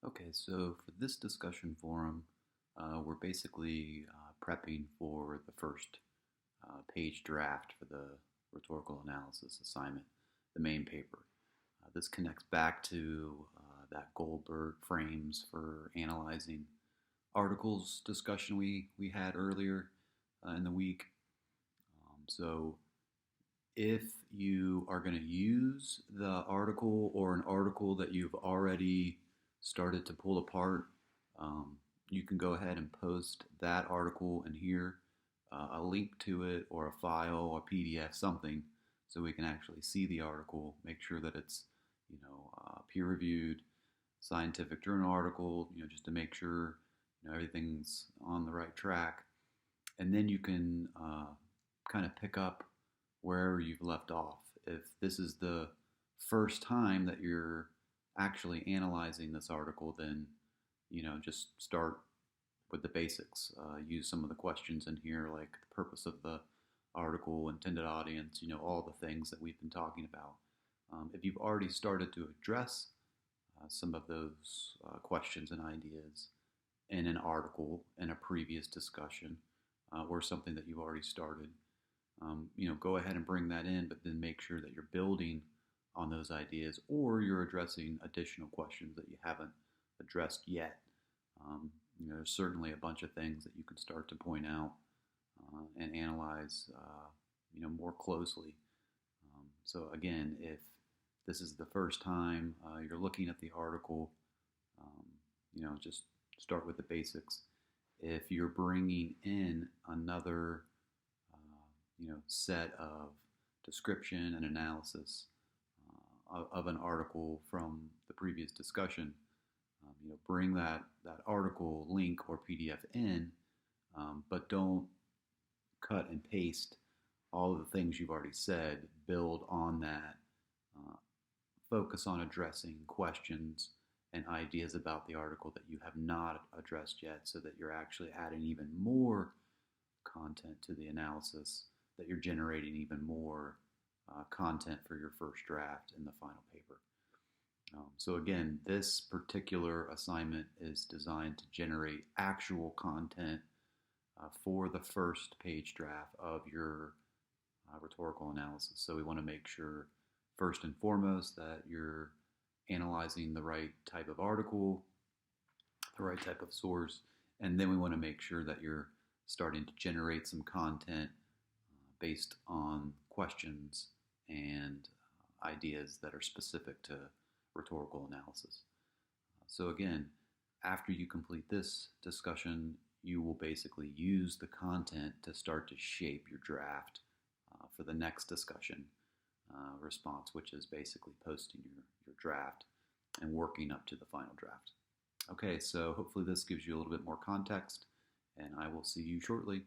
Okay, so for this discussion forum, we're basically prepping for the first page draft for the rhetorical analysis assignment, the main paper. This connects back to that Goldberg frames for analyzing articles discussion we had earlier in the week. So if you are going to use the article or an article that you've already started to pull apart, you can go ahead and post that article in here, a link to it or a file, a PDF, something, so we can actually see the article, make sure that it's, peer-reviewed, scientific journal article, just to make sure, everything's on the right track. And then you can kind of pick up wherever you've left off. If this is the first time that you're actually analyzing this article, then just start with the basics. Use some of the questions in here, like the purpose of the article, intended audience, all the things that we've been talking about. If you've already started to address some of those questions and ideas in an article, in a previous discussion, or something that you've already started, go ahead and bring that in, but then make sure that you're building on those ideas, or you're addressing additional questions that you haven't addressed yet. There's certainly a bunch of things that you can start to point out and analyze, more closely. So again, if this is the first time you're looking at the article, just start with the basics. If you're bringing in another, set of description and analysis of an article from the previous discussion, bring that article link or PDF in, but don't cut and paste all of the things you've already said. Build on that. Focus on addressing questions and ideas about the article that you have not addressed yet, so that you're actually adding even more content to the analysis, that you're generating even more content for your first draft in the final paper. So again, this particular assignment is designed to generate actual content for the first page draft of your rhetorical analysis. So we want to make sure, first and foremost, that you're analyzing the right type of article, the right type of source, and then we want to make sure that you're starting to generate some content based on questions and ideas that are specific to rhetorical analysis. So again, after you complete this discussion, you will basically use the content to start to shape your draft for the next discussion response, which is basically posting your draft and working up to the final draft. Okay, so hopefully this gives you a little bit more context, and I will see you shortly.